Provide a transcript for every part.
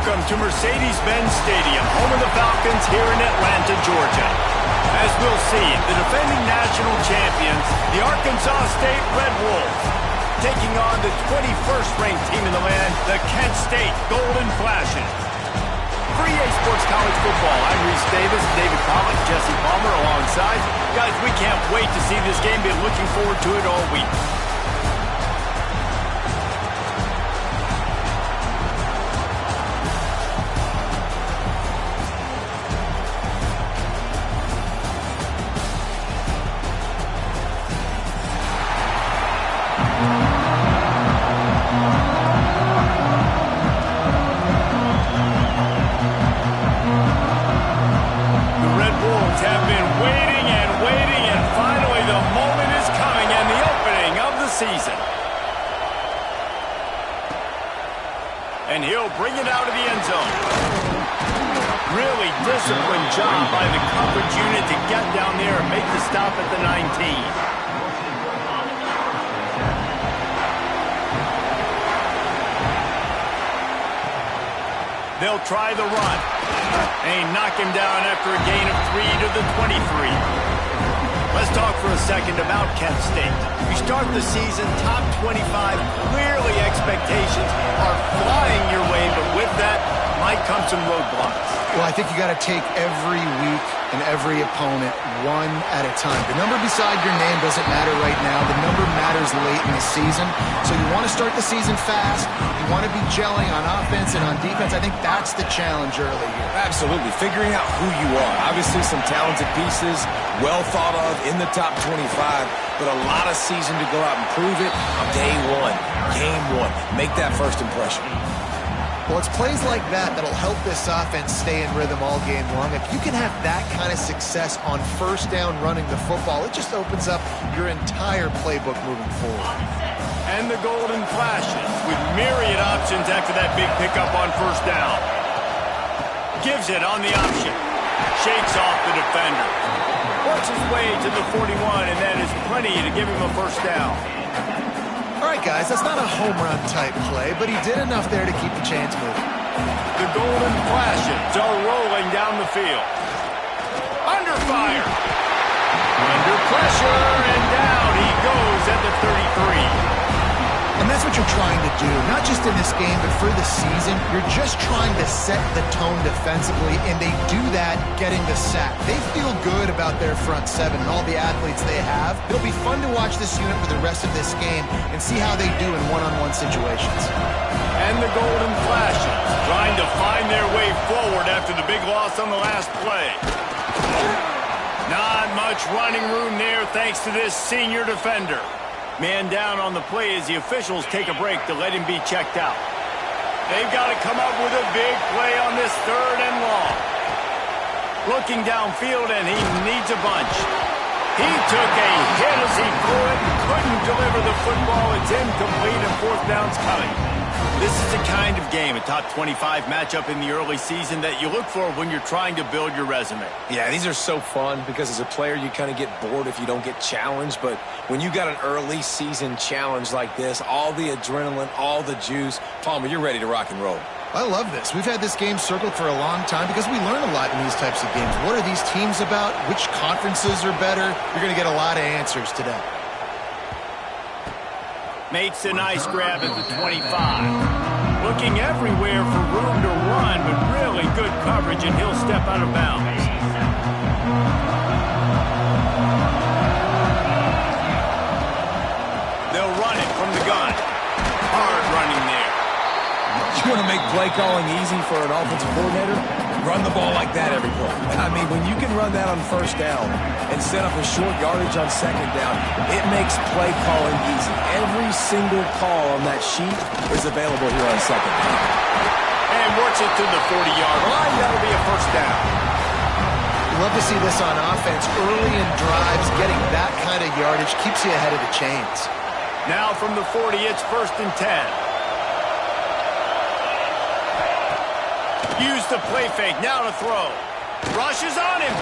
Welcome to Mercedes-Benz Stadium, home of the Falcons here in Atlanta, Georgia. As we'll see, the defending national champions, the Arkansas State Red Wolves, taking on the 21st ranked team in the land, the Kent State Golden Flashes. For EA Sports College Football, I'm Reese Davis, David Pollock, Jesse Palmer alongside. Guys, we can't wait to see this game. Been looking forward to it all week. Season. And he'll bring it out of the end zone. Really disciplined job by the coverage unit to get down there and make the stop at the 19. They'll try the run. And knock him down after a gain of 3 to the 23. Let's talk for a second about Kent State. You start the season top 25. Clearly expectations are flying your way, but with that might come some roadblocks. Well, I think you got to take every week and every opponent one at a time. The number beside your name doesn't matter right now. The number matters late in the season. So you want to start the season fast. You want to be gelling on offense and on defense. I think that's the challenge early here. Absolutely. Figuring out who you are. Obviously some talented pieces, well thought of in the top 25, but a lot of season to go out and prove it on day one, game one. Make that first impression. Well, it's plays like that that'll help this offense stay in rhythm all game long. If you can have that kind of success on first down running the football, it just opens up your entire playbook moving forward. And the Golden Flashes with myriad options after that big pickup on first down. Gives it on the option. Shakes off the defender. Works his way to the 41, and that is plenty to give him a first down. All right, guys, that's not a home run type play, but he did enough there to keep the chains moving. The Golden Flashes are rolling down the field. Under fire. Under pressure, and down he goes at the 33. And that's what you're trying to do, not just in this game, but for the season. You're just trying to set the tone defensively, and they do that getting the sack. They feel good about their front seven and all the athletes they have. It'll be fun to watch this unit for the rest of this game and see how they do in one-on-one situations. And the Golden Flashes trying to find their way forward after the big loss on the last play. Not much running room there thanks to this senior defender. Man down on the play as the officials take a break to let him be checked out. They've got to come up with a big play on this third and long. Looking downfield, and he needs a bunch. He took a hit as he threw it and couldn't deliver the football. It's incomplete and fourth down's coming. This is the kind of game, a top 25 matchup in the early season, that you look for when you're trying to build your resume. Yeah, these are so fun because as a player you kind of get bored if you don't get challenged, but when you got an early season challenge like this, all the adrenaline, all the juice, Palmer, you're ready to rock and roll. I love this. We've had this game circled for a long time because we learn a lot in these types of games. What are these teams about? Which conferences are better? You're going to get a lot of answers today. Makes a nice grab at the 25. Looking everywhere for room to run, but really good coverage, and he'll step out of bounds. They'll run it from the gun. Hard running there. You want to make play calling easy for an offensive coordinator? Run the ball like that every play. I mean, when you can run that on first down and set up a short yardage on second down, it makes play calling easy. Every single call on that sheet is available here on second down. And works it to the 40-yard line. That'll be a first down. You love to see this on offense. Early in drives, getting that kind of yardage keeps you ahead of the chains. Now from the 40, it's 1st and 10. Use the play fake, now to throw. Rushes on him.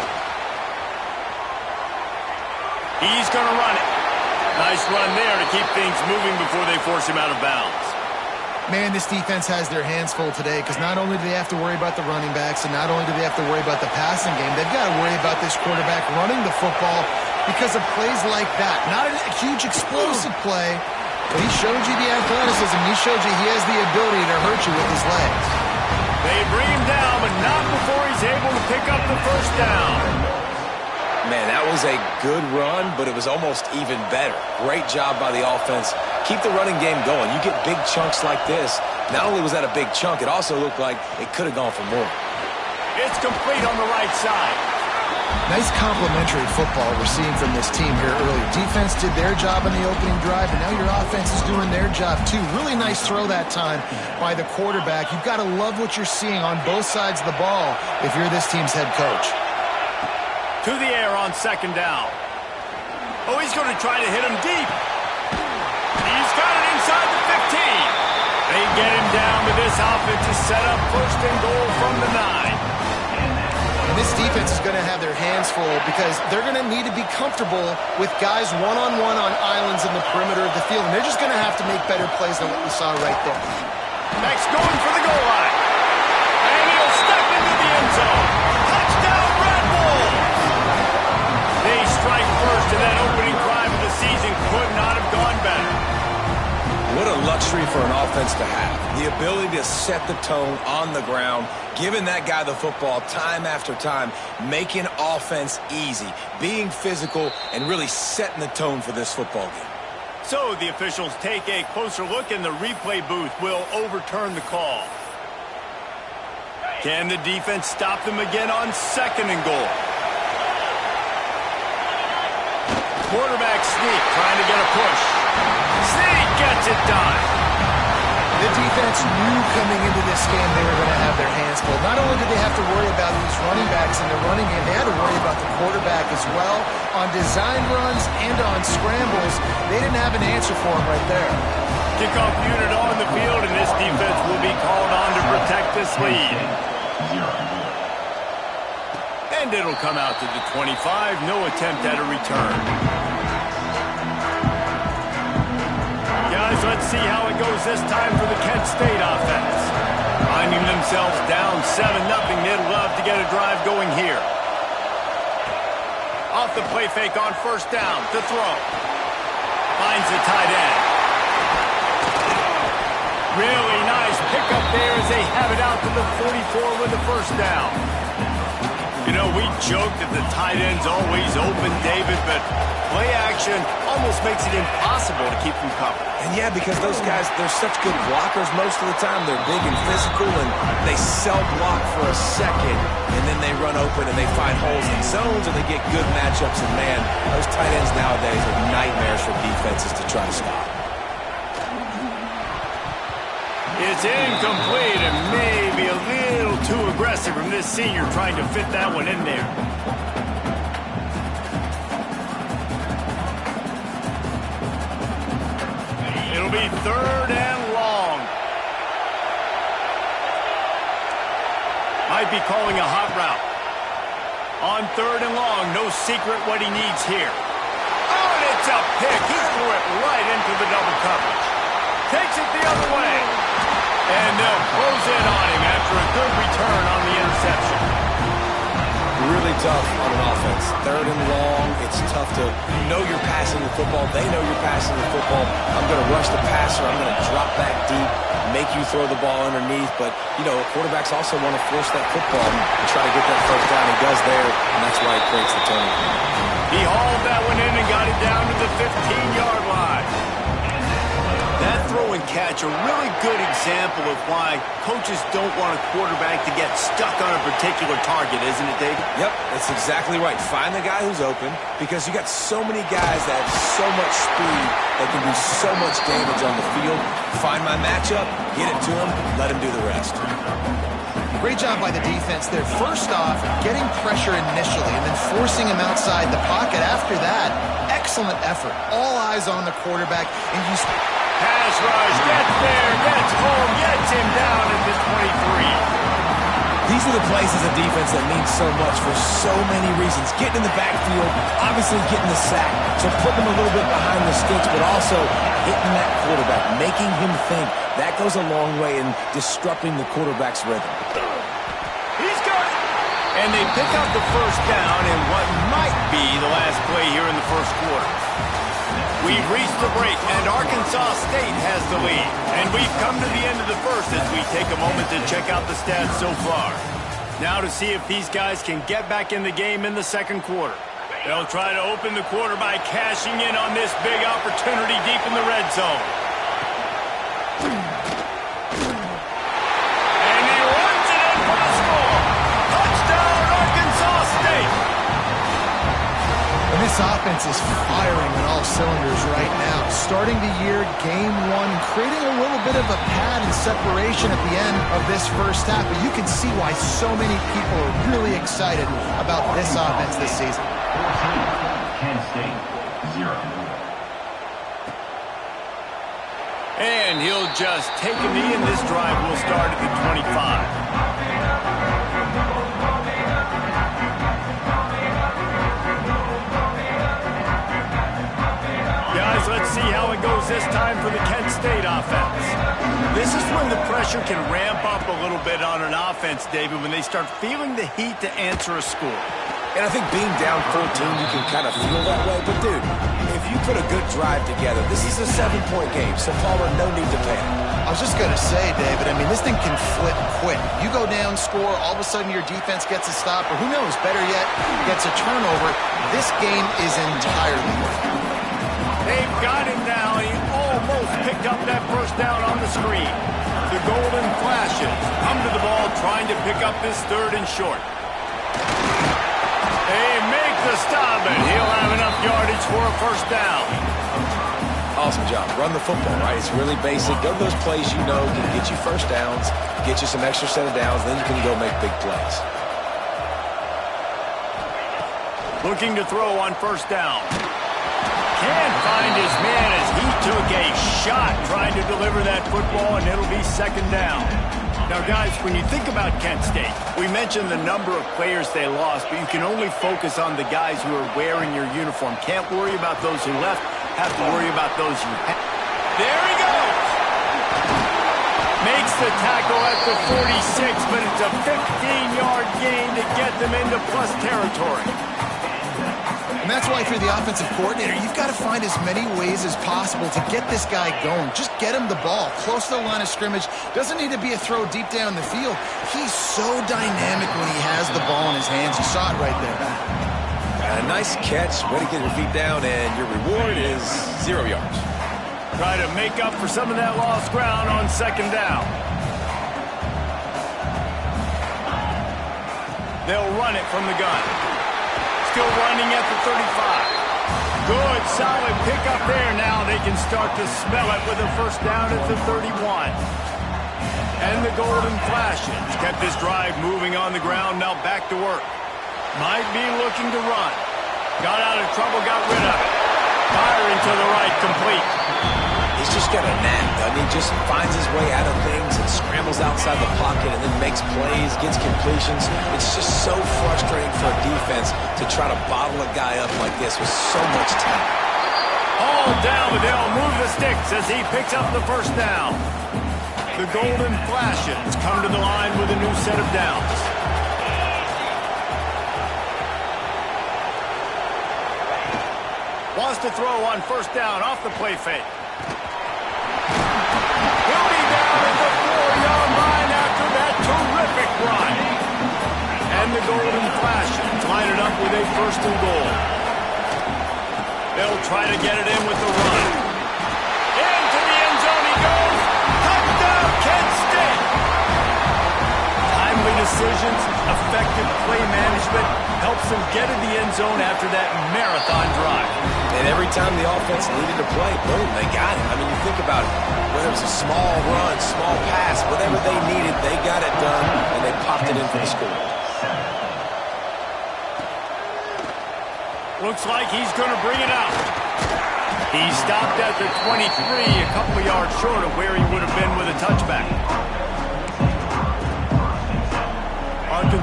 He's going to run it. Nice run there to keep things moving before they force him out of bounds. Man, this defense has their hands full today because not only do they have to worry about the running backs and not only do they have to worry about the passing game, they've got to worry about this quarterback running the football because of plays like that. Not a huge explosive play, but he showed you the athleticism. He showed you he has the ability to hurt you with his legs. They bring him down, but not before he's able to pick up the first down. Man, that was a good run, but it was almost even better. Great job by the offense. Keep the running game going. You get big chunks like this. Not only was that a big chunk, it also looked like it could have gone for more. It's complete on the right side. Nice complementary football we're seeing from this team here early. Defense did their job in the opening drive, and now your offense is doing their job too. Really nice throw that time by the quarterback. You've got to love what you're seeing on both sides of the ball if you're this team's head coach. To the air on second down. Oh, he's going to try to hit him deep. He's got it inside the 15. They get him down, but this offense is set up first and goal from the 9. And this defense is going to have their hands full because they're going to need to be comfortable with guys one-on-one on islands in the perimeter of the field. And they're just going to have to make better plays than what we saw right there. Next, going for the goal line. And he'll step into the end zone. Touchdown, Red Bulls! They strike first, and that opening drive of the season could not have gone better. What a luxury for an offense to have. The ability to set the tone on the ground, giving that guy the football time after time, making offense easy, being physical, and really setting the tone for this football game. So the officials take a closer look, and the replay booth will overturn the call. Can the defense stop them again on second and goal? Quarterback sneak, trying to get a push. Sneak gets it done. The defense knew coming into this game they were going to have their hands full. Not only did they have to worry about these running backs in the running game, they had to worry about the quarterback as well. On design runs and on scrambles, they didn't have an answer for him right there. Kickoff unit on the field, and this defense will be called on to protect this lead. And it'll come out to the 25. No attempt at a return. Guys, let's see how it goes this time for the Kent State offense. Finding themselves down 7-0, they'd love to get a drive going here. Off the play fake on first down to throw. Finds the tight end. Really nice pickup there as they have it out to the 44 with the first down. You know, we joke that the tight end's always open, David, but play action almost makes it impossible to keep them covered. And yeah, because those guys, they're such good blockers most of the time. They're big and physical, and they self-block for a second, and then they run open and they find holes in zones, and they get good matchups. And man, those tight ends nowadays are nightmares for defenses to try to stop. It's incomplete and maybe a little too aggressive from this senior trying to fit that one in there. It'll be third and long. Might be calling a hot route. On third and long, no secret what he needs here. Oh, and it's a pick. He threw it right into the double coverage. Takes it the other way. And they'll close in on him after a good return on the interception. Really tough on an offense. Third and long, it's tough to know you're passing the football. They know you're passing the football. I'm going to rush the passer. I'm going to drop back deep, make you throw the ball underneath. But, you know, quarterbacks also want to force that football and try to get that first down. He does there, and that's why he creates the turnover. He hauled that one in and got it down to the 15-yard line. That throw and catch, a really good example of why coaches don't want a quarterback to get stuck on a particular target, isn't it, Dave? Yep, that's exactly right. Find the guy who's open because you got so many guys that have so much speed that can do so much damage on the field. Find my matchup, get it to him, let him do the rest. Great job by the defense there. First off, getting pressure initially and then forcing him outside the pocket. After that, excellent effort. All eyes on the quarterback, and you... Pass rush, gets there, gets home, gets him down at the 23. These are the plays as a defense that mean so much for so many reasons. Getting in the backfield, obviously getting the sack, so putting them a little bit behind the sticks, but also hitting that quarterback, making him think. That goes a long way in disrupting the quarterback's rhythm. He's got it! And they pick up the first down in what might be the last play here in the first quarter. We've reached the break, and Arkansas State has the lead. And we've come to the end of the first as we take a moment to check out the stats so far. Now to see if these guys can get back in the game in the second quarter. They'll try to open the quarter by cashing in on this big opportunity deep in the red zone. And he runs it in for a score. Touchdown, Arkansas State! And this offense is firing on all cylinders right now. Starting the year, game one, creating a little bit of a pad and separation at the end of this first half. But you can see why so many people are really excited about this offense this season. Kent State, 0. And he'll just take a knee, and this drive will start at the 25. Guys, let's see how it goes this time for the Kent State offense. This is when the pressure can ramp up a little bit on an offense, David, when they start feeling the heat to answer a score. And I think being down 14, you can kind of feel that way. But, dude, if you put a good drive together, this is a 7-point game, so Palmer, no need to panic. I was just going to say, David, I mean, this thing can flip quick. You go down, score, all of a sudden your defense gets a stop, or who knows, better yet, gets a turnover. This game is entirely different. They've got him now. He almost picked up that first down on the screen. The golden flashes come to the ball, trying to pick up this third and short. They make the stop, and he'll have enough yardage for a first down. Awesome job. Run the football, right? It's really basic. Go to those plays you know can get you first downs, get you some extra set of downs, then you can go make big plays. Looking to throw on first down. Can't find his man as he took a shot trying to deliver that football, and it'll be second down. Now, guys, when you think about Kent State, we mentioned the number of players they lost, but you can only focus on the guys who are wearing your uniform. Can't worry about those who left, have to worry about those who have. There he goes! Makes the tackle at the 46, but it's a 15-yard gain to get them into plus territory. And that's why if you're the offensive coordinator, you've got to find as many ways as possible to get this guy going. Just get him the ball close to the line of scrimmage. Doesn't need to be a throw deep down the field. He's so dynamic when he has the ball in his hands. You saw it right there. A nice catch. Way to get your feet down, and your reward is 0 yards. Try to make up for some of that lost ground on second down. They'll run it from the gun. Still running at the 35. Good, solid pickup there. Now they can start to smell it with a first down at the 31. And the golden flashes kept this drive moving on the ground. Now back to work. Might be looking to run. Got out of trouble, got rid of it. Firing to the right, complete. He's just got a knack, doesn't he? Just finds his way out of things and scrambles outside the pocket and then makes plays, gets completions. It's just so frustrating for a defense to try to bottle a guy up like this with so much talent. All down, but they'll move the sticks as he picks up the first down. The golden flashes come to the line with a new set of downs. Wants to throw on first down off the play fake. He'll be down at the 4-yard line after that terrific run. And the golden flashes line it up with a first and goal. They'll try to get it in with the run. Into the end zone he goes. Touchdown, Kent State. Timely decisions, effective play management helps them get in the end zone after that marathon drive. And every time the offense needed to play, boom, they got it. I mean, you think about it. Whether it was a small run, small pass, whatever they needed, they got it done, and they popped it in for the score. Looks like he's going to bring it out. He stopped at the 23, a couple of yards short of where he would have been with a touchback.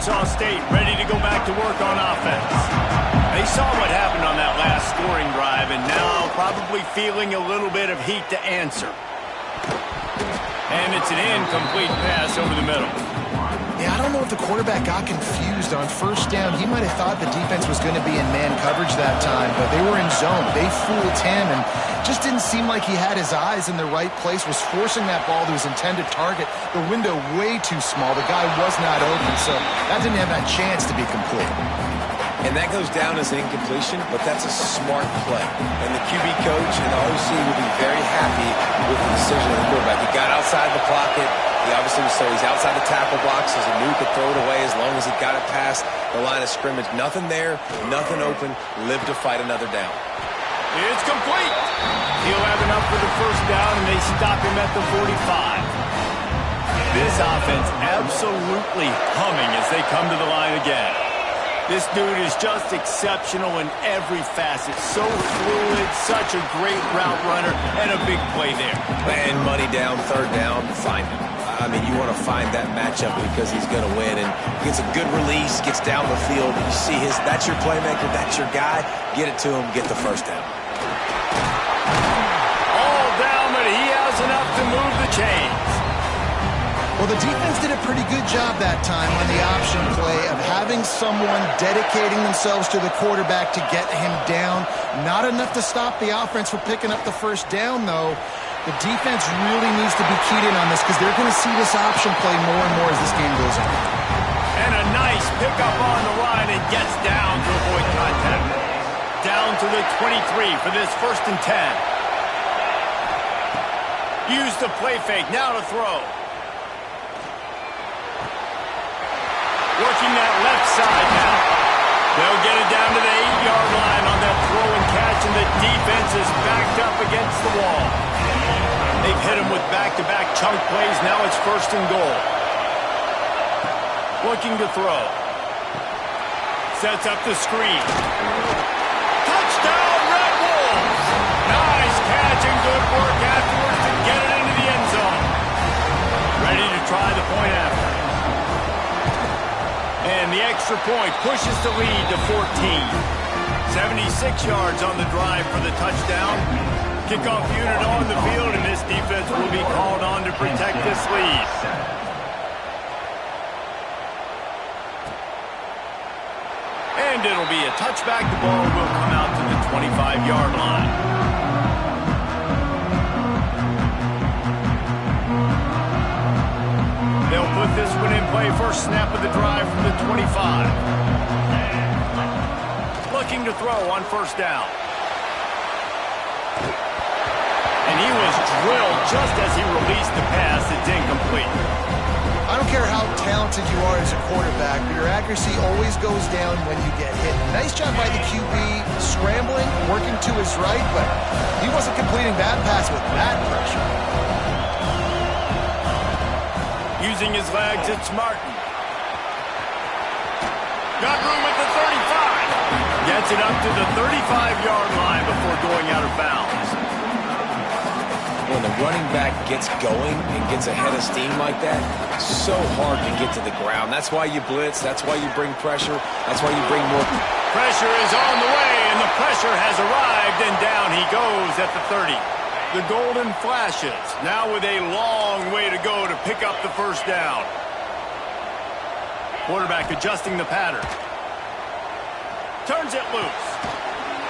Arkansas State ready to go back to work on offense. They saw what happened on that last scoring drive and now probably feeling a little bit of heat to answer. And it's an incomplete pass over the middle. Yeah, I don't know if the quarterback got confused on first down. He might have thought the defense was going to be in man coverage that time, but they were in zone. They fooled him and just didn't seem like he had his eyes in the right place, was forcing that ball to his intended target. The window way too small. The guy was not open, so that didn't have that chance to be complete. And that goes down as an incompletion, but that's a smart play. And the QB coach and the OC will be very happy with the decision of the quarterback. He got outside the pocket. He obviously was so he's outside the tackle box, so he knew he could throw it away as long as he got it past the line of scrimmage. Nothing there, nothing open. Live to fight another down. It's complete. He'll have enough for the first down, and they stop him at the 45. This offense absolutely humming as they come to the line again. This dude is just exceptional in every facet. So fluid, such a great route runner, and a big play there. And money down, third down, find him. I mean, you want to find that matchup because he's going to win. And gets a good release, gets down the field. You see that's your playmaker, that's your guy. Get it to him, get the first down. All down, but he has enough to move the chains. Well, the defense did a pretty good job that time on the option play of having someone dedicating themselves to the quarterback to get him down. Not enough to stop the offense from picking up the first down, though. The defense really needs to be keyed in on this because they're going to see this option play more and more as this game goes on. And a nice pickup on the line and gets down to avoid contact. Down to the 23 for this 1st and 10. Use the play fake, now to throw. Working that left side now. They'll get it down to the 8-yard line on that throw and catch, and the defense is backed up against the wall. They've hit him with back-to-back chunk plays. Now it's 1st and goal. Looking to throw. Sets up the screen. Touchdown, Red Wolves! Nice catch and good work afterwards to get it into the end zone. Ready to try the point after. And the extra point pushes the lead to 14. 76 yards on the drive for the touchdown. Kickoff unit on the field, and this defense will be called on to protect this lead. And it'll be a touchback. The ball will come out to the 25-yard line. They'll put this one in play. First snap of the drive from the 25. Looking to throw on 1st down. And he was drilled just as he released the pass. It's incomplete. I don't care how talented you are as a quarterback, but your accuracy always goes down when you get hit. Nice job by the QB scrambling, working to his right, but he wasn't completing that pass with that pressure. Using his legs, it's Martin. Got room at the 35. Gets it up to the 35-yard line before going out of bounds. When the running back gets going and gets ahead of steam like that, it's so hard to get to the ground. That's why you blitz. That's why you bring pressure. That's why you bring more. Pressure is on the way, and the pressure has arrived, and down he goes at the 30. The golden flashes, now with a long way to go to pick up the first down. Quarterback adjusting the pattern. Turns it loose.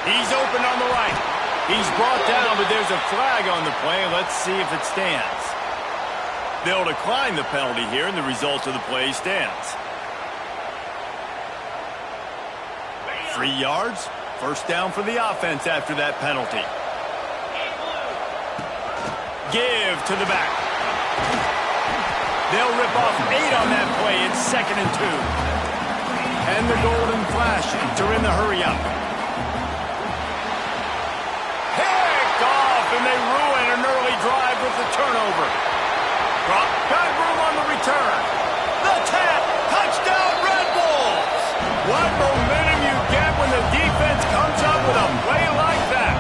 He's open on the right. He's brought down, but there's a flag on the play. Let's see if it stands. They'll decline the penalty here, and the result of the play stands. 3 yards. First down for the offense after that penalty. Give to the back. They'll rip off 8 on that play. It's 2nd and 2. And the golden flashes are in the hurry-up. Picked off, and they ruin an early drive with the turnover. Got room on the return. The tap. Touchdown, Red Wolves. What momentum you get when the defense comes up with a play like that.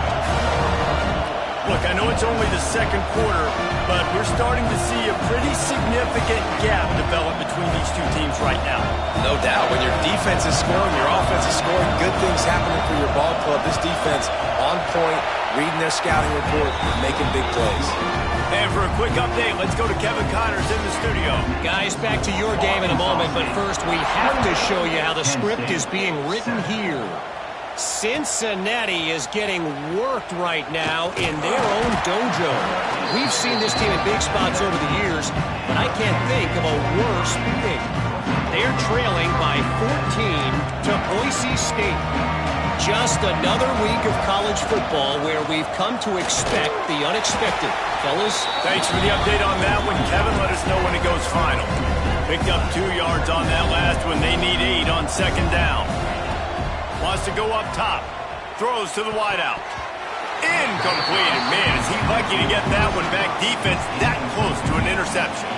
Look, I know it's only the second quarter, but we're starting to see a pretty significant gap develop between these two teams right now. No doubt. When your defense is scoring, your offense is scoring, good things happening for your ball club. This defense on point, reading their scouting report, making big plays. And for a quick update, let's go to Kevin Connors in the studio. Guys, back to your game in a moment, but first we have to show you how the script is being written here. Cincinnati is getting worked right now in their own dojo. We've seen this team in big spots over the years, but I can't think of a worse beating. They're trailing by 14 to Boise State. Just another week of college football where we've come to expect the unexpected. Fellas? Thanks for the update on that one, Kevin. Let us know when it goes final. Picked up 2 yards on that last one. They need 8 on second down. Wants to go up top. Throws to the wideout. Incomplete. And man, is he lucky to get that one back. Defense that close to an interception.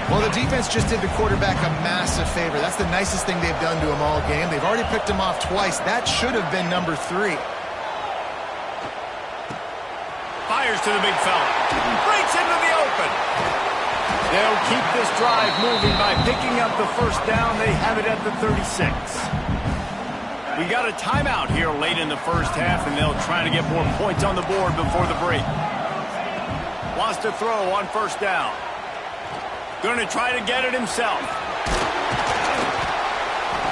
Well, the defense just did the quarterback a massive favor. That's the nicest thing they've done to him all game. They've already picked him off twice. That should have been number 3. Fires to the big fella. Breaks into the open. They'll keep this drive moving by picking up the first down. They have it at the 36. We got a timeout here late in the first half, and they'll try to get more points on the board before the break. Wants to throw on first down. Going to try to get it himself.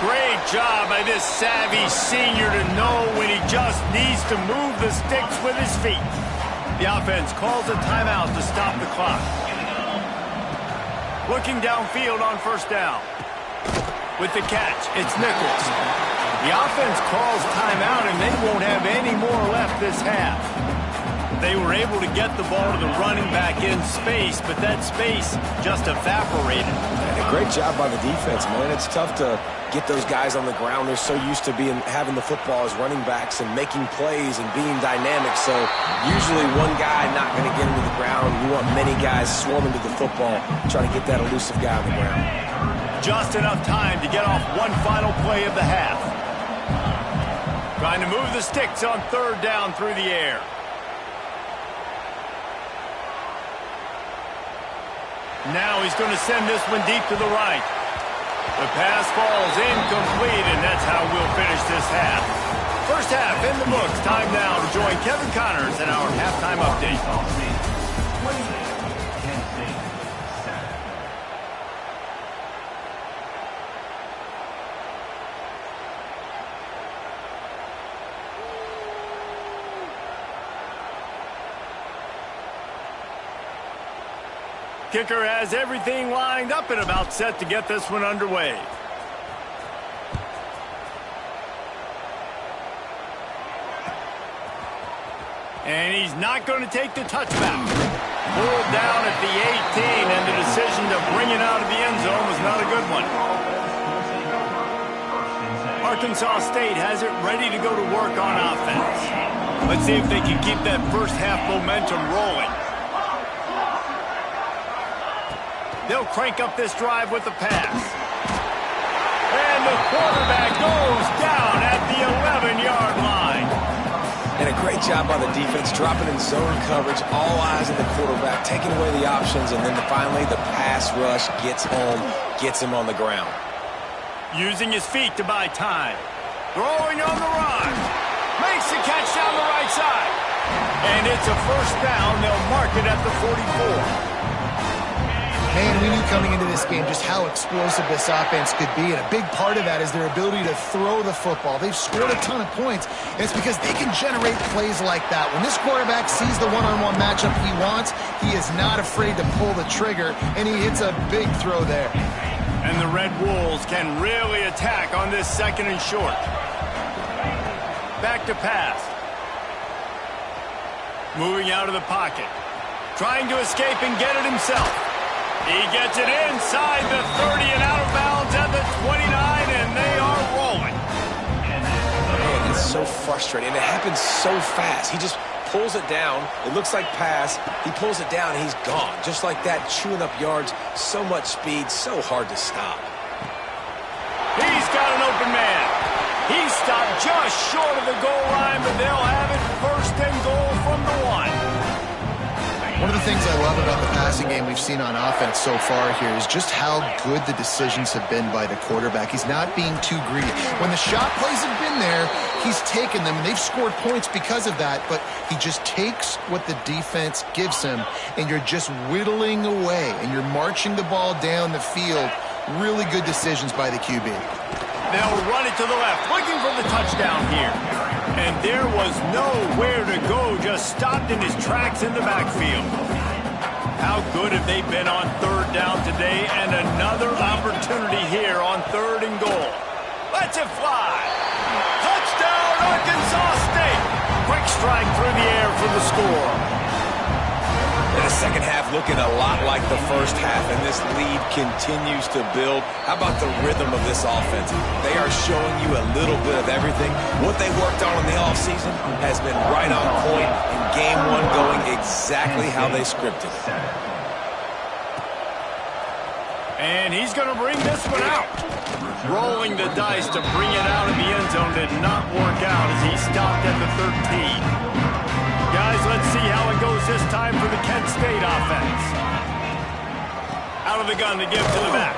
Great job by this savvy senior to know when he just needs to move the sticks with his feet. The offense calls a timeout to stop the clock. Looking downfield on first down. With the catch, it's Nichols. The offense calls timeout, and they won't have any more left this half. They were able to get the ball to the running back in space, but that space just evaporated. And a great job by the defense, man. It's tough to get those guys on the ground. They're so used to having the football as running backs and making plays and being dynamic. So usually one guy not going to get into the ground. You want many guys swarming to the football, trying to get that elusive guy on the ground. Just enough time to get off one final play of the half. Trying to move the sticks on third down through the air. Now he's going to send this one deep to the right. The pass falls incomplete, and that's how we'll finish this half. First half in the books. Time now to join Kevin Connors in our halftime update. Kicker has everything lined up and about set to get this one underway. And he's not going to take the touchback. Pulled down at the 18, and the decision to bring it out of the end zone was not a good one. Arkansas State has it ready to go to work on offense. Let's see if they can keep that first half momentum rolling. They'll crank up this drive with the pass. And the quarterback goes down at the 11-yard line. And a great job by the defense, dropping in zone coverage, all eyes on the quarterback, taking away the options, and then finally the pass rush gets home, gets him on the ground. Using his feet to buy time. Throwing on the run. Makes the catch down the right side. And it's a first down. They'll mark it at the 44. Man, we knew coming into this game just how explosive this offense could be, and a big part of that is their ability to throw the football. They've scored a ton of points, and it's because they can generate plays like that. When this quarterback sees the one-on-one matchup he wants, he is not afraid to pull the trigger, and he hits a big throw there. And the Red Wolves can really attack on this second and short. Back to pass. Moving out of the pocket. Trying to escape and get it himself. He gets it inside the 30 and out of bounds at the 29, and they are rolling. Man, it's so frustrating. It happens so fast. He just pulls it down. It looks like pass. He pulls it down, and he's gone. Just like that, chewing up yards. So much speed, so hard to stop. He's got an open man. He stopped just short of the goal line, but they'll have it first and goal from the 1. the things I love about the passing game we've seen on offense so far here is just how good the decisions have been by the quarterback. He's not being too greedy. When the shot plays have been there, he's taken them, and they've scored points because of that, but he just takes what the defense gives him, and you're just whittling away, and you're marching the ball down the field. Really good decisions by the QB. They'll run it to the left, looking for the touchdown here. And there was nowhere to go, just stopped in his tracks in the backfield. How good have they been on third down today, and another opportunity here on 3rd and goal. Let's it fly. Touchdown, Arkansas State. Quick strike through the air for the score. And the second half looking a lot like the first half, and this lead continues to build. How about the rhythm of this offense? They are showing you a little bit of everything. What they worked on in the offseason has been right on point, and game one going exactly how they scripted. And he's going to bring this one out. Rolling the dice to bring it out of the end zone did not work out as he stopped at the 13. Guys, let's see how it goes this time for the Kent State offense. Out of the gun to give to the back.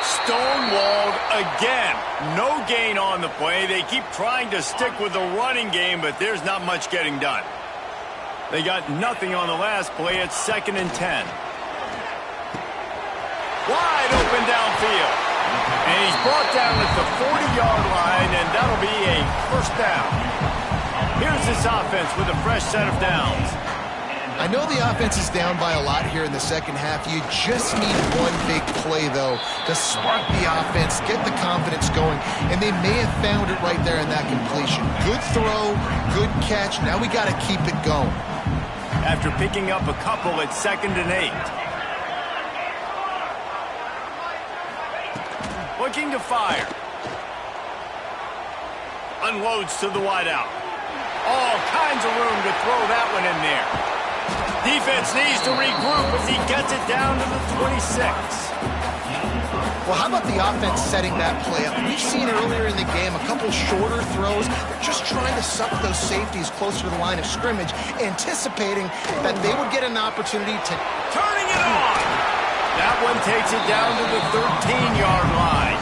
Stonewalled again. No gain on the play. They keep trying to stick with the running game, but there's not much getting done. They got nothing on the last play. It's 2nd and 10. Wide open downfield. And he's brought down at the 40-yard line, and that'll be a first down. Here's this offense with a fresh set of downs. I know the offense is down by a lot here in the second half. You just need one big play, though, to spark the offense, get the confidence going, and they may have found it right there in that completion. Good throw, good catch. Now we got to keep it going. After picking up a couple at 2nd and 8. Looking to fire. Unloads to the wideout. All kinds of room to throw that one in there. Defense needs to regroup as he gets it down to the 26. Well, how about the offense setting that play up? We've seen earlier in the game a couple shorter throws. They're just trying to suck those safeties closer to the line of scrimmage, anticipating that they would get an opportunity to... Turning it on! That one takes it down to the 13-yard line.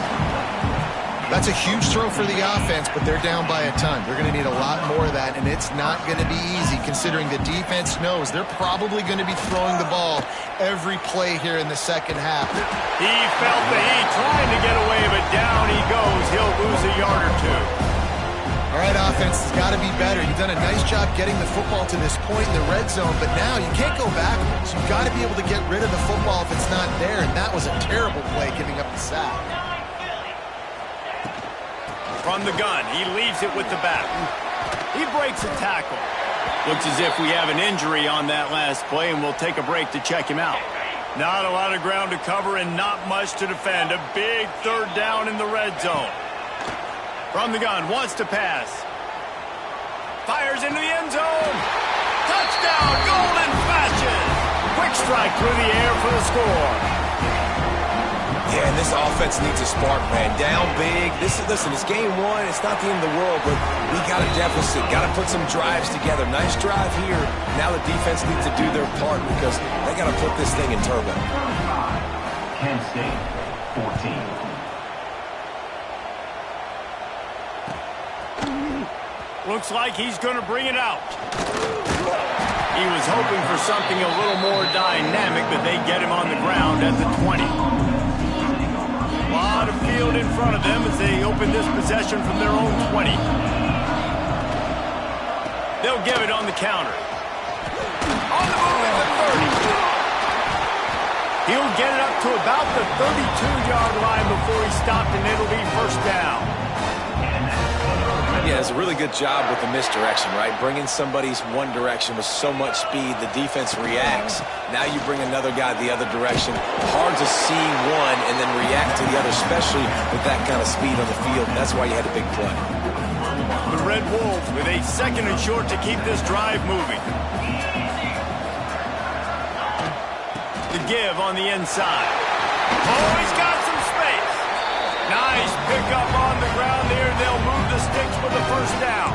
That's a huge throw for the offense, but they're down by a ton. They're going to need a lot more of that, and it's not going to be easy considering the defense knows they're probably going to be throwing the ball every play here in the second half. He felt the heat trying to get away, but down he goes. He'll lose a yard or two. All right, offense has got to be better. You've done a nice job getting the football to this point in the red zone, but now you can't go backwards. You've got to be able to get rid of the football if it's not there, and that was a terrible play giving up the sack. From the gun, he leaves it with the back. He breaks a tackle. Looks as if we have an injury on that last play, and we'll take a break to check him out. Not a lot of ground to cover and not much to defend. A big 3rd down in the red zone. From the gun, wants to pass. Fires into the end zone. Touchdown, Golden Flashes. Quick strike through the air for the score. Yeah, and this offense needs a spark, man. Down big. Listen, it's game one. It's not the end of the world, but we got a deficit. Got to put some drives together. Nice drive here. Now the defense needs to do their part because they got to put this thing in turbo. Kent State, 14. Looks like he's going to bring it out. He was hoping for something a little more dynamic, but they get him on the ground at the 20. A lot of field in front of them as they open this possession from their own 20. They'll give it on the counter. On the move at the 30. He'll get it up to about the 32-yard line before he stopped, and it'll be first down. Yeah, it's a really good job with the misdirection, right? Bringing somebody's one direction with so much speed, the defense reacts. Now you bring another guy the other direction. Hard to see one and then react to the other, especially with that kind of speed on the field. That's why you had a big play. The Red Wolves with a 2nd and short to keep this drive moving. The give on the inside. Oh, he's got some space. Nice pickup on the ground there. They'll move the sticks for the first down.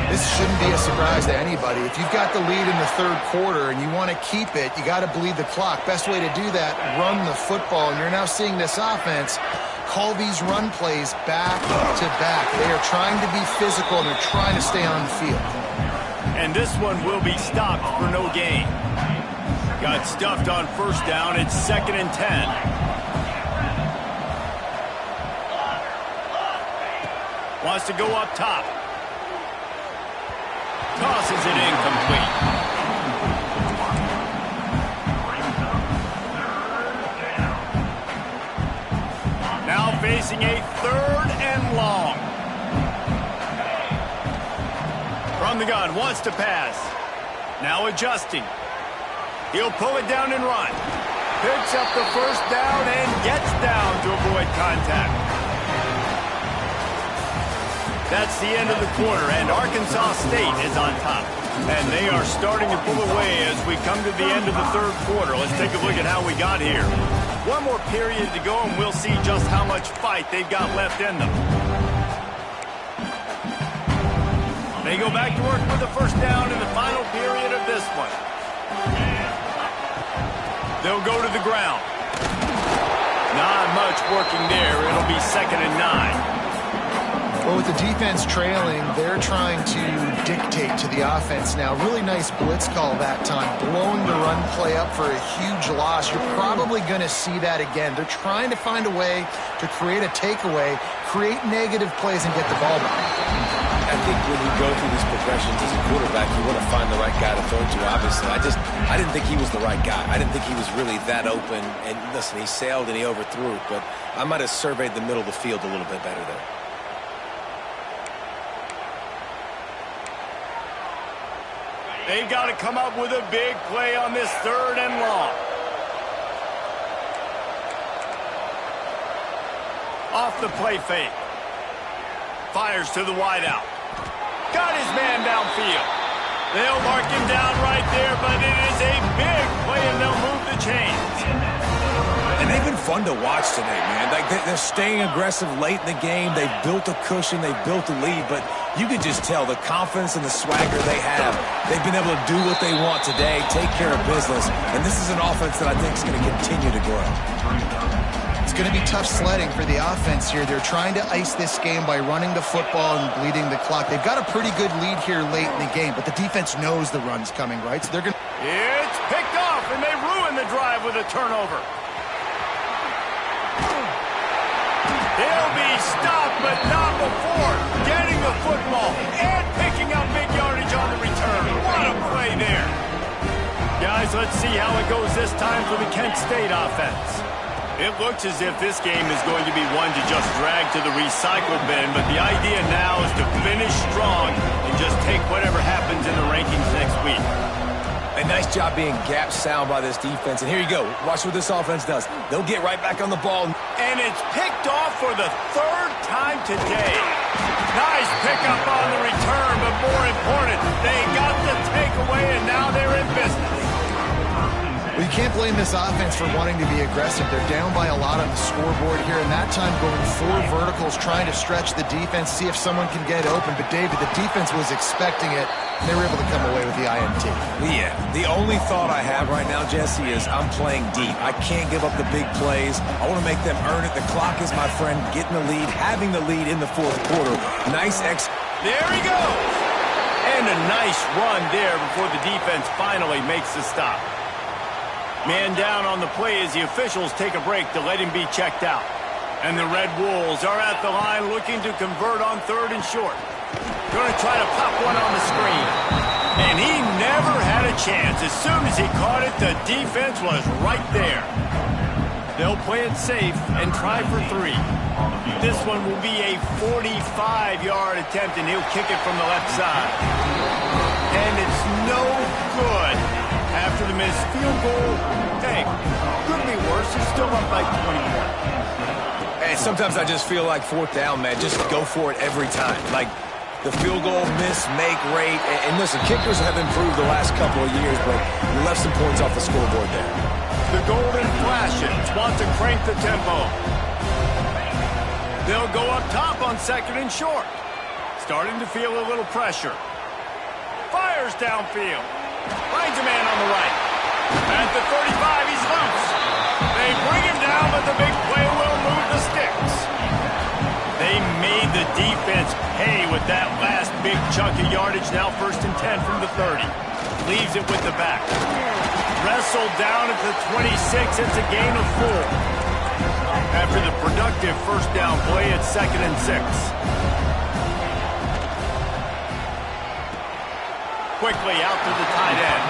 This shouldn't be a surprise to anybody. If you've got the lead in the third quarter and you want to keep it, you got to bleed the clock. Best way to do that, run the football. And you're now seeing this offense call these run plays back to back. They are trying to be physical, and they're trying to stay on the field. And this one will be stopped for no gain. Got stuffed on first down. It's 2nd and 10. Wants to go up top. Tosses it incomplete. Now facing a 3rd and long. From the gun, wants to pass. Now adjusting. He'll pull it down and run. Picks up the first down and gets down to avoid contact. That's the end of the quarter, and Arkansas State is on top. And they are starting to pull away as we come to the end of the third quarter. Let's take a look at how we got here. One more period to go, and we'll see just how much fight they've got left in them. They go back to work with the first down in the final period of this one. They'll go to the ground. Not much working there. It'll be 2nd and 9. Well, with the defense trailing, they're trying to dictate to the offense now. Really nice blitz call that time. Blowing the run play up for a huge loss. You're probably going to see that again. They're trying to find a way to create a takeaway, create negative plays, and get the ball back. I think when you go through these progressions as a quarterback, you want to find the right guy to throw to, obviously. I didn't think he was the right guy. I didn't think he was really that open. And listen, he sailed and he overthrew it, but I might have surveyed the middle of the field a little bit better there. They've got to come up with a big play on this 3rd and long. Off the play fake. Fires to the wideout. Got his man downfield. They'll mark him down right there, but it is a big play, and they'll move the chains. And they've been fun to watch today, man. Like they're staying aggressive late in the game. They've built a cushion. They've built a lead, but you can just tell the confidence and the swagger they have. They've been able to do what they want today, take care of business, and this is an offense that I think is going to continue to grow. It's going to be tough sledding for the offense here. They're trying to ice this game by running the football and bleeding the clock. They've got a pretty good lead here late in the game, but the defense knows the run's coming, right? So they're going to... It's picked off, and they ruin the drive with a turnover. They'll be stopped, but not before getting the football and picking up big yardage on the return. What a play there. Guys, let's see how it goes this time for the Kent State offense. It looks as if this game is going to be one to just drag to the recycle bin, but the idea now is to finish strong and just take whatever happens in the rankings next week. A nice job being gap sound by this defense. And here you go. Watch what this offense does. They'll get right back on the ball. And it's picked off for the 3rd time today. Nice pickup on the return, but more important, they got the takeaway, and now they're in business. Well, you can't blame this offense for wanting to be aggressive. They're down by a lot on the scoreboard here, and that time going 4 verticals, trying to stretch the defense, see if someone can get open. But, David, the defense was expecting it. They were able to come away with the INT. Yeah, the only thought I have right now, Jesse, is I'm playing deep. I can't give up the big plays. I want to make them earn it. The clock is my friend. Getting the lead, having the lead in the 4th quarter. Nice There he goes. And a nice run there before the defense finally makes the stop. Man down on the play as the officials take a break to let him be checked out. And the Red Wolves are at the line looking to convert on 3rd and short. Going to try to pop one on the screen. And he never had a chance. As soon as he caught it, the defense was right there. They'll play it safe and try for 3. This one will be a 45-yard attempt, and he'll kick it from the left side. And it's no good. After the missed field goal, hey, could be worse. It's still up by 21. And sometimes I just feel like 4th down, man. Just go for it every time. Like the field goal miss-make rate. And listen, kickers have improved the last couple of years, but you left some points off the scoreboard there. The Golden Flashes want to crank the tempo. They'll go up top on 2nd and short. Starting to feel a little pressure. fires downfield. Finds a man on the right. At the 35, he's loose. They bring him down, but the big play will move the sticks. They made the defense pay with that last big chunk of yardage. Now 1st and 10 from the 30. Leaves it with the back. Wrestled down at the 26. It's a gain of 4. After the productive first down play, it's 2nd and 6. Quickly out to the tight end.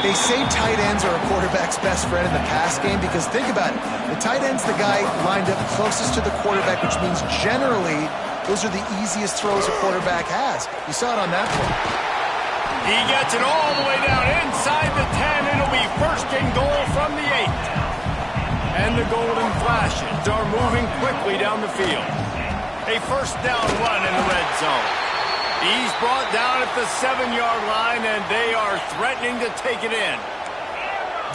They say tight ends are a quarterback's best friend in the pass game because think about it. The tight end's the guy lined up closest to the quarterback, which means generally those are the easiest throws a quarterback has. You saw it on that play. He gets it all the way down inside the 10. It'll be 1st and goal from the 8. And the golden flashes are moving quickly down the field. A 1st down run in the red zone. He's brought down at the 7-yard line, and they are threatening to take it in.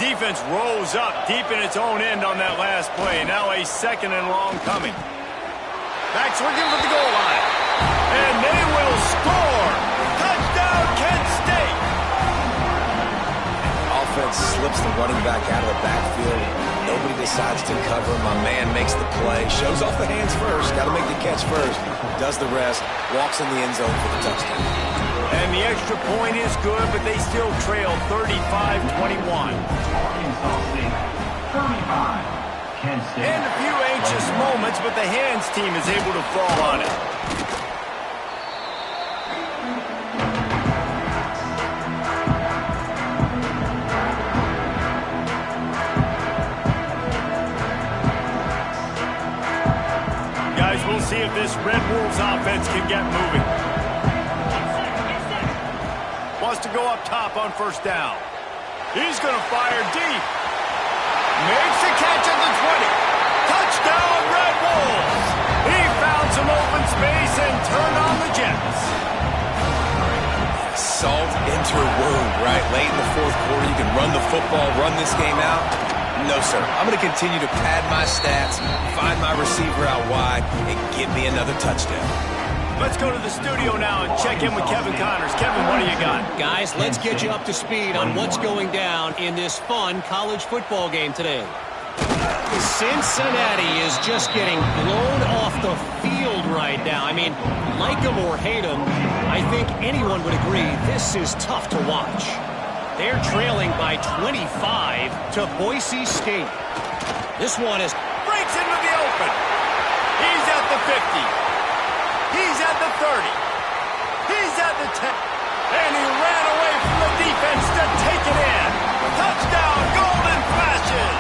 Defense rose up deep in its own end on that last play. Now a 2nd and long coming. Backs looking for the goal line. And they will score. Touchdown, Kent State. Offense slips the running back out of the backfield. Nobody decides to cover. My man makes the play. Shows off the hands first. Got to make the catch first. Does the rest. Walks in the end zone for the touchdown. And the extra point is good, but they still trail 35-21. Arkansas State, 35. Kent State. And a few anxious moments, but the hands team is able to fall on it. We'll see if this Red Wolves offense can get moving. Wants to go up top on 1st down. He's going to fire deep. Makes a catch at the 20. Touchdown, Red Wolves. He found some open space and turned on the Jets. Salt into a wound, right? Late in the 4th quarter, you can run the football, run this game out. No, sir. I'm going to continue to pad my stats, find my receiver out wide, and give me another touchdown. Let's go to the studio now and check in with Kevin Connors. Kevin, what do you got? Guys, let's get you up to speed on what's going down in this fun college football game today. Cincinnati is just getting blown off the field right now. I mean, like them or hate them, I think anyone would agree this is tough to watch. They're trailing by 25 to Boise State. This one is breaks into the open. He's at the 50. He's at the 30. He's at the 10. And he ran away from the defense to take it in. Touchdown, Golden Flashes.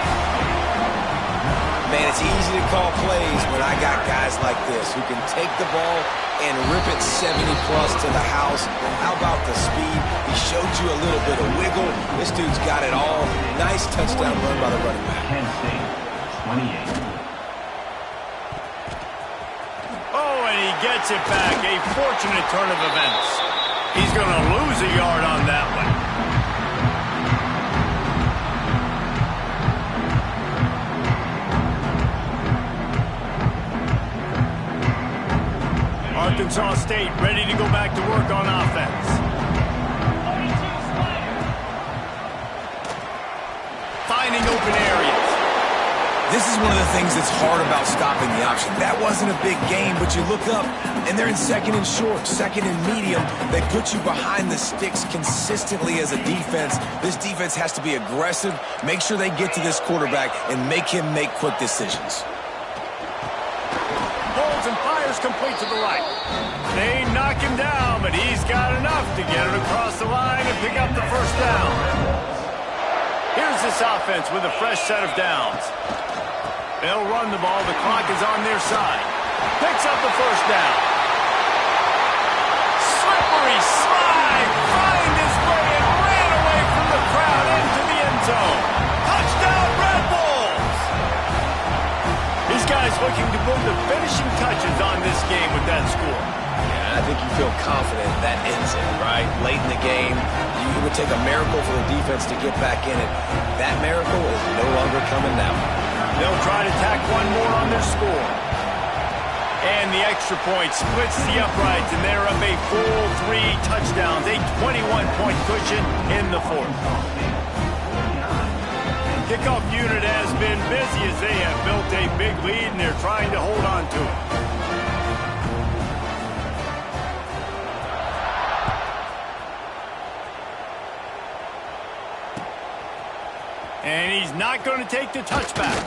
Man, it's easy to call plays when I got guys like this who can take the ball and rip it 70-plus to the house. How about the speed? He showed you a little bit of wiggle. This dude's got it all. Nice touchdown run by the running back. Kent State, 28. Oh, and he gets it back. A fortunate turn of events. He's going to lose a yard on that one. Arkansas State ready to go back to work on offense. Finding open areas. This is one of the things that's hard about stopping the option. That wasn't a big game, but you look up, and they're in 2nd and short, 2nd and medium. They put you behind the sticks consistently as a defense. This defense has to be aggressive, make sure they get to this quarterback, and make him make quick decisions. Holds and fires complete to the right. They knock him down, but he's got enough to get it across the line and pick up the 1st down. Here's this offense with a fresh set of downs. They'll run the ball. The clock is on their side. Picks up the 1st down. Slippery slide. Find his way and ran away from the crowd into the end zone. Touchdown, Red Bulls. These guys looking to put the finishing touches on this game with that score. Yeah, I think you feel confident that ends it, right? Late in the game, it would take a miracle for the defense to get back in it. That miracle is no longer coming now. They'll try to tack one more on their score. And the extra point splits the uprights, and they're up a full 3 touchdowns, a 21-point cushion in the fourth. Kickoff unit has been busy as they have built a big lead, and they're trying to hold on to it. And he's not going to take the touchback.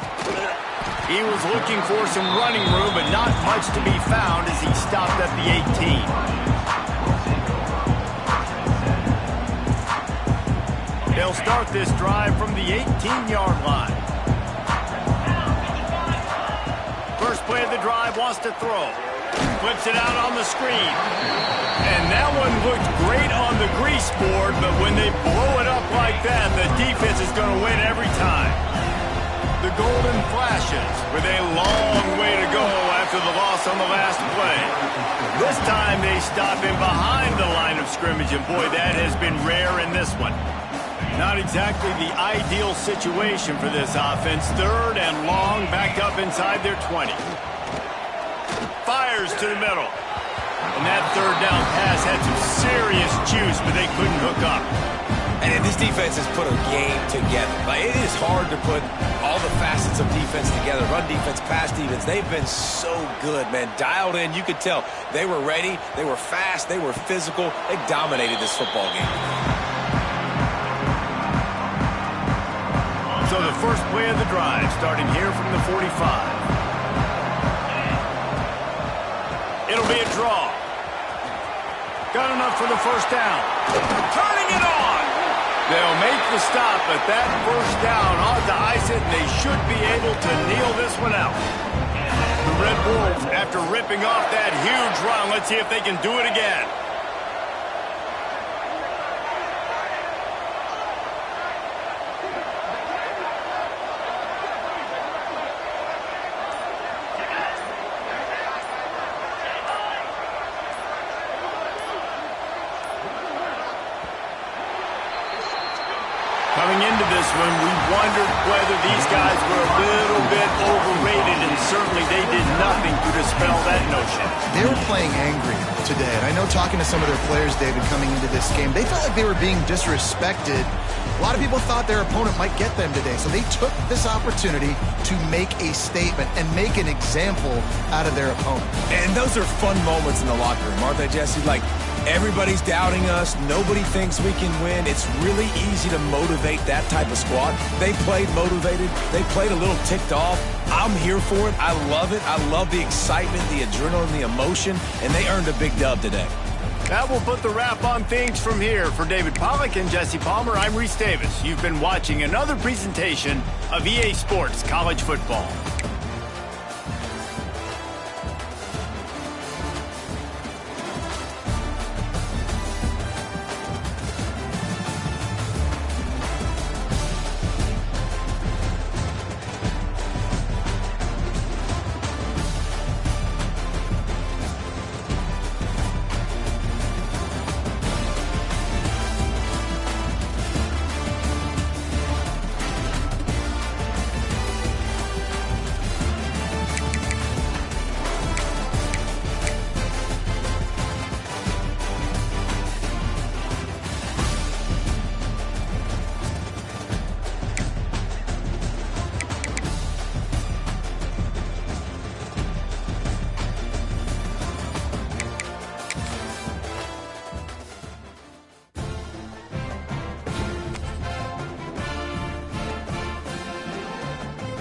He was looking for some running room, but not much to be found as he stopped at the 18. They'll start this drive from the 18-yard line. First play of the drive, wants to throw. Flips it out on the screen. And that one looked great on the grease board, but when they blow it up like that, the defense is going to win every time. The golden flashes with a long way to go after the loss on the last play. This time they stop him behind the line of scrimmage, and boy, that has been rare in this one. Not exactly the ideal situation for this offense. 3rd and long, backed up inside their 20. Fires to the middle. And that 3rd down pass had some serious juice, but they couldn't hook up. And this defense has put a game together. Like, it is hard to put all the facets of defense together. Run defense, pass defense. They've been so good, man. Dialed in. You could tell they were ready. They were fast. They were physical. They dominated this football game. So the first play of the drive, starting here from the 45. It'll be a draw. Got enough for the first down. Turning it on. They'll make the stop, but that first down ought to ice it, and they should be able to kneel this one out. The Red Wolves, after ripping off that huge run, let's see if they can do it again. Coming into this one, we wondered whether these guys were a little bit overrated, and certainly they did nothing to dispel that notion. They were playing angry today, and I know talking to some of their players, David, coming into this game, they felt like they were being disrespected. A lot of people thought their opponent might get them today, so they took this opportunity to make a statement and make an example out of their opponent. And those are fun moments in the locker room, aren't they, Jesse? Like, everybody's doubting us. Nobody thinks we can win. It's really easy to motivate that type of squad. They played motivated. They played a little ticked off. I'm here for it. I love it. I love the excitement, the adrenaline, the emotion, and they earned a big dub today. That will put the wrap on things from here. For David Pollack and Jesse Palmer, I'm Reese Davis. You've been watching another presentation of EA Sports College Football.